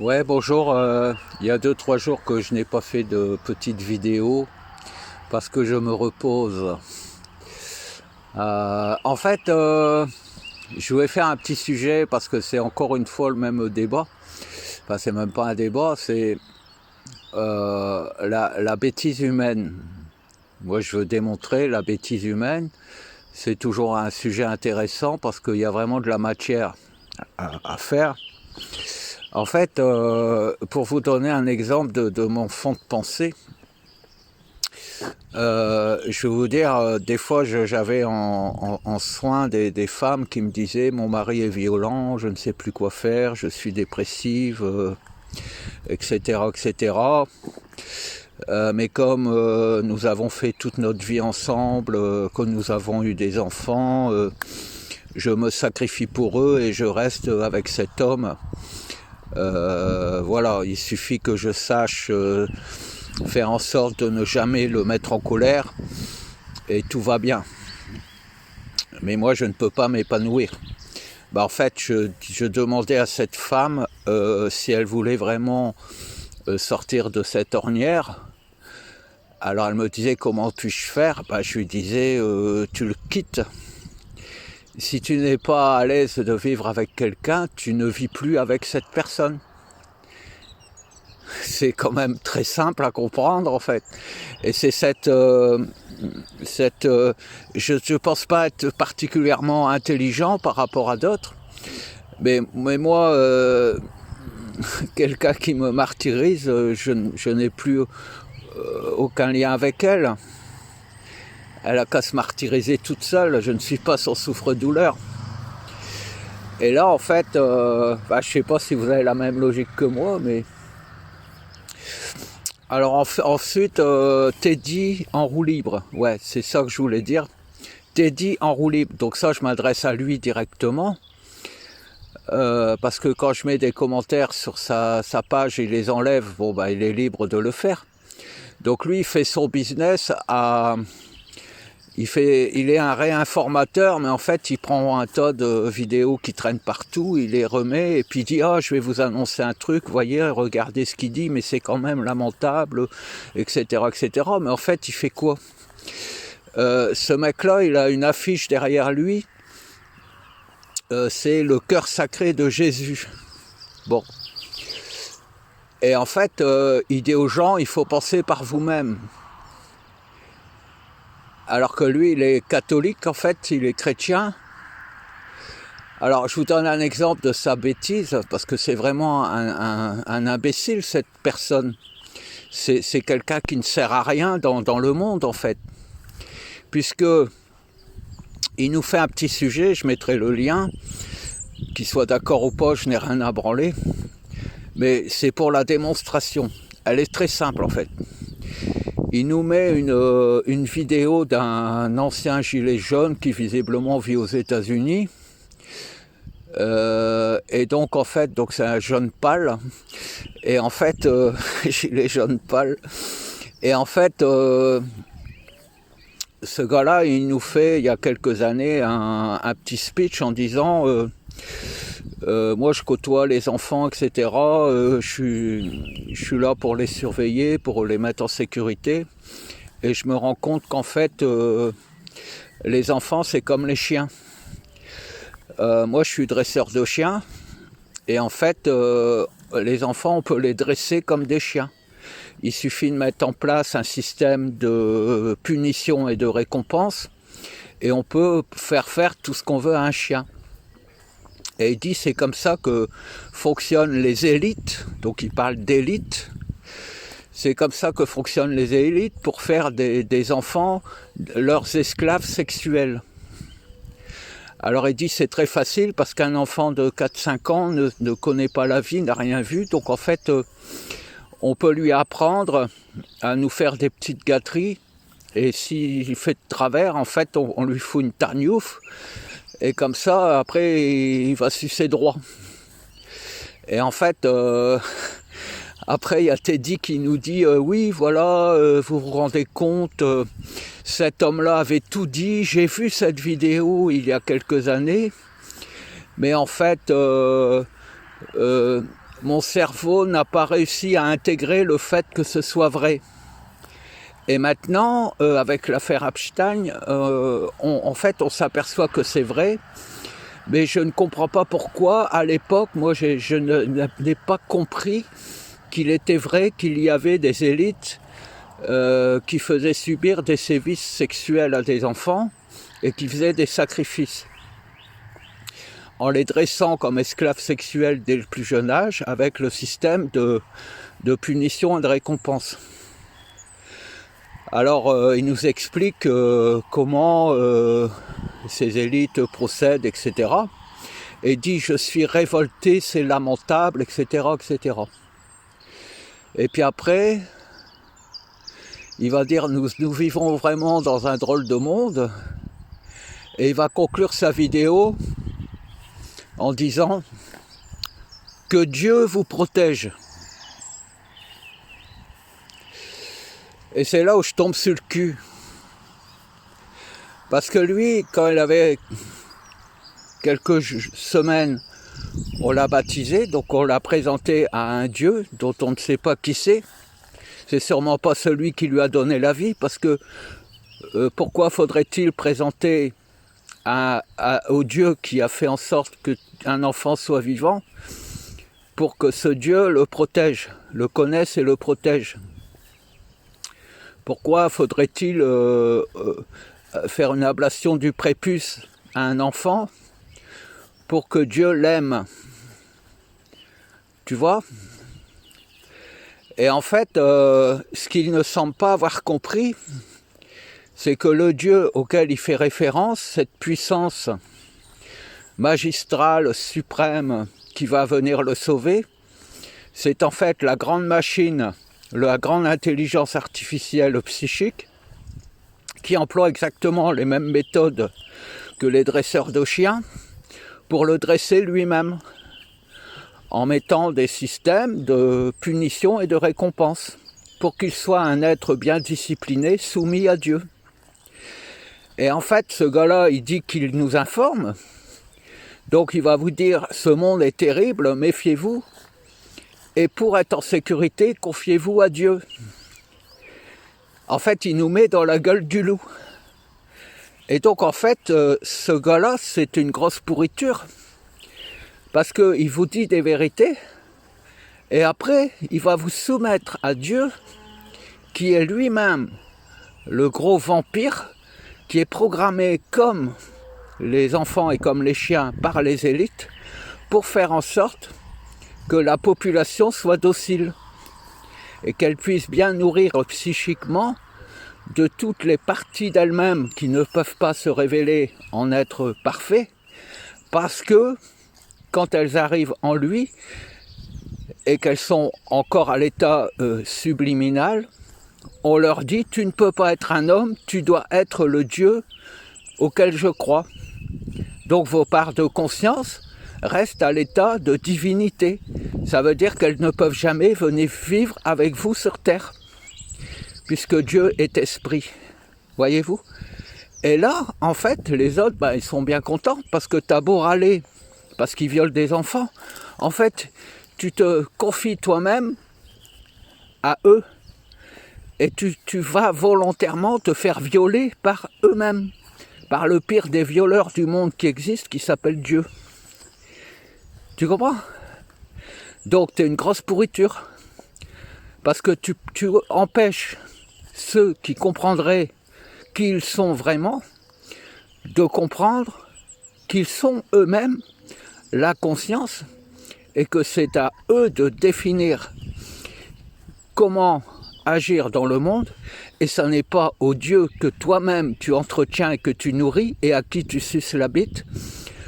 Ouais, bonjour. Il y a 2, 3 jours que je n'ai pas fait de petite vidéo parce que je me repose. En fait, je voulais faire un petit sujet parce que c'est encore une fois le même débat. Enfin, c'est même pas un débat, c'est la bêtise humaine. Moi, je veux démontrer la bêtise humaine. C'est toujours un sujet intéressant parce qu'il y a vraiment de la matière à faire. En fait, pour vous donner un exemple de mon fond de pensée, je vais vous dire, des fois j'avais en soin des femmes qui me disaient mon mari est violent, je ne sais plus quoi faire, je suis dépressive, etc. etc. Mais comme nous avons fait toute notre vie ensemble, que nous avons eu des enfants, je me sacrifie pour eux et je reste avec cet homme. Voilà, il suffit que je sache faire en sorte de ne jamais le mettre en colère et tout va bien. Mais moi, je ne peux pas m'épanouir. En fait, je demandais à cette femme si elle voulait vraiment sortir de cette ornière. Alors elle me disait comment puis-je faire. Je lui disais tu le quittes. Si tu n'es pas à l'aise de vivre avec quelqu'un, tu ne vis plus avec cette personne. C'est quand même très simple à comprendre en fait. Et c'est je ne pense pas être particulièrement intelligent par rapport à d'autres, mais moi, quelqu'un qui me martyrise, je n'ai plus aucun lien avec elle. Elle a qu'à se martyriser toute seule, je ne suis pas son souffre-douleur. Et là, en fait, je ne sais pas si vous avez la même logique que moi, mais... Alors ensuite, Teddy en roue libre. Ouais, c'est ça que je voulais dire. Teddy en roue libre. Donc ça, je m'adresse à lui directement. Parce que quand je mets des commentaires sur sa page, il les enlève. Bon, il est libre de le faire. Donc lui, il fait son business à... Il est un réinformateur, mais en fait, il prend un tas de vidéos qui traînent partout, il les remet, et puis il dit « Ah, je vais vous annoncer un truc, voyez, regardez ce qu'il dit, mais c'est quand même lamentable, etc. etc. » Mais en fait, il fait quoi? Ce mec-là, il a une affiche derrière lui, c'est le cœur sacré de Jésus. Bon. Et en fait, il dit aux gens, il faut penser par vous-même. Alors que lui, il est catholique, en fait, il est chrétien. Alors, je vous donne un exemple de sa bêtise, parce que c'est vraiment un imbécile, cette personne. C'est quelqu'un qui ne sert à rien dans le monde, en fait. Puisque il nous fait un petit sujet, je mettrai le lien, qu'il soit d'accord ou pas, je n'ai rien à branler. Mais c'est pour la démonstration. Elle est très simple, en fait. Il nous met une vidéo d'un ancien gilet jaune qui visiblement vit aux États-Unis. Et donc en fait, c'est un jaune pâle. Et en fait, gilet jaune pâle. Et en fait, ce gars-là, il nous fait, il y a quelques années, un petit speech en disant moi je côtoie les enfants, etc. Je suis là pour les surveiller, pour les mettre en sécurité. Et je me rends compte qu'en fait, les enfants, c'est comme les chiens. Moi, je suis dresseur de chiens. Et en fait, les enfants, on peut les dresser comme des chiens. Il suffit de mettre en place un système de punition et de récompense. Et on peut faire tout ce qu'on veut à un chien. Et il dit c'est comme ça que fonctionnent les élites. Donc il parle d'élite. C'est comme ça que fonctionnent les élites pour faire des enfants leurs esclaves sexuels. Alors il dit c'est très facile parce qu'un enfant de 4-5 ans ne connaît pas la vie, n'a rien vu. Donc en fait, on peut lui apprendre à nous faire des petites gâteries. Et s'il fait de travers, en fait, on lui fout une targnouffe. Et comme ça, après, il va sucer droit. Et en fait, après, il y a Teddy qui nous dit oui, voilà, vous vous rendez compte, cet homme-là avait tout dit. J'ai vu cette vidéo il y a quelques années. Mais en fait, mon cerveau n'a pas réussi à intégrer le fait que ce soit vrai. Et maintenant, avec l'affaire Epstein, en fait, on s'aperçoit que c'est vrai, mais je ne comprends pas pourquoi, à l'époque, moi, je n'ai pas compris qu'il était vrai qu'il y avait des élites qui faisaient subir des sévices sexuels à des enfants et qui faisaient des sacrifices, en les dressant comme esclaves sexuels dès le plus jeune âge, avec le système de punition et de récompense. Alors, il nous explique comment ces élites procèdent, etc. Et dit « je suis révolté, c'est lamentable, etc. etc. » Et puis après, il va dire nous vivons vraiment dans un drôle de monde. Et il va conclure sa vidéo en disant « que Dieu vous protège ». Et c'est là où je tombe sur le cul. Parce que lui, quand il avait quelques semaines, on l'a baptisé, donc on l'a présenté à un Dieu dont on ne sait pas qui c'est. C'est sûrement pas celui qui lui a donné la vie, parce que pourquoi faudrait-il présenter au Dieu qui a fait en sorte qu'un enfant soit vivant, pour que ce Dieu le protège, le connaisse et le protège? Pourquoi faudrait-il faire une ablation du prépuce à un enfant pour que Dieu l'aime? Tu vois? Et en fait, ce qu'il ne semble pas avoir compris, c'est que le Dieu auquel il fait référence, cette puissance magistrale, suprême, qui va venir le sauver, c'est en fait la grande machine, la grande intelligence artificielle psychique, qui emploie exactement les mêmes méthodes que les dresseurs de chiens pour le dresser lui-même, en mettant des systèmes de punition et de récompense, pour qu'il soit un être bien discipliné, soumis à Dieu. Et en fait, ce gars-là, il dit qu'il nous informe, donc il va vous dire « ce monde est terrible, méfiez-vous, et pour être en sécurité, confiez-vous à Dieu ». En fait, il nous met dans la gueule du loup. Et donc, en fait, ce gars-là, c'est une grosse pourriture, parce qu'il vous dit des vérités, et après, il va vous soumettre à Dieu, qui est lui-même le gros vampire, qui est programmé comme les enfants et comme les chiens par les élites, pour faire en sorte que la population soit docile, et qu'elle puisse bien nourrir psychiquement de toutes les parties d'elle-même qui ne peuvent pas se révéler en être parfaits, parce que quand elles arrivent en lui et qu'elles sont encore à l'état subliminal, on leur dit « tu ne peux pas être un homme, tu dois être le Dieu auquel je crois ». Donc vos parts de conscience restent à l'état de divinité. Ça veut dire qu'elles ne peuvent jamais venir vivre avec vous sur terre, puisque Dieu est esprit. Voyez-vous? Et là, en fait, les autres, ils sont bien contents, parce que t'as beau râler, parce qu'ils violent des enfants. En fait, tu te confies toi-même à eux, et tu vas volontairement te faire violer par eux-mêmes, par le pire des violeurs du monde qui existe, qui s'appelle Dieu. Tu comprends? Donc tu es une grosse pourriture, parce que tu empêches ceux qui comprendraient qui ils sont vraiment de comprendre qu'ils sont eux-mêmes la conscience, et que c'est à eux de définir comment agir dans le monde, et ça n'est pas au Dieu que toi-même tu entretiens et que tu nourris et à qui tu suces la bite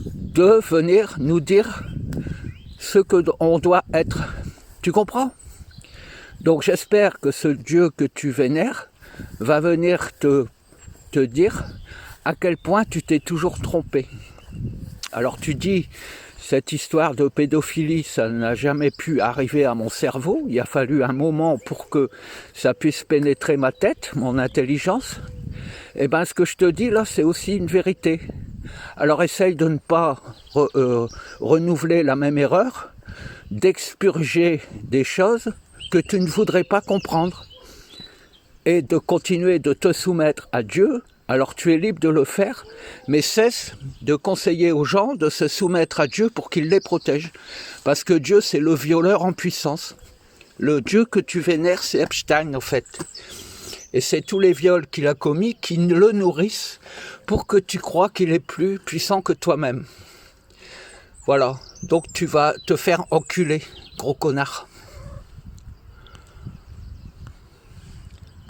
de venir nous dire ce qu'on doit être. Tu comprends? Donc j'espère que ce Dieu que tu vénères va venir te dire à quel point tu t'es toujours trompé. Alors tu dis, cette histoire de pédophilie, ça n'a jamais pu arriver à mon cerveau. Il a fallu un moment pour que ça puisse pénétrer ma tête, mon intelligence. Et bien ce que je te dis là, c'est aussi une vérité. Alors essaye de ne pas renouveler la même erreur, d'expurger des choses que tu ne voudrais pas comprendre et de continuer de te soumettre à Dieu. Alors tu es libre de le faire, mais cesse de conseiller aux gens de se soumettre à Dieu pour qu'il les protège. Parce que Dieu, c'est le violeur en puissance. Le Dieu que tu vénères, c'est Epstein, en fait. Et c'est tous les viols qu'il a commis qui le nourrissent pour que tu crois qu'il est plus puissant que toi-même. Voilà, donc tu vas te faire enculer, gros connard.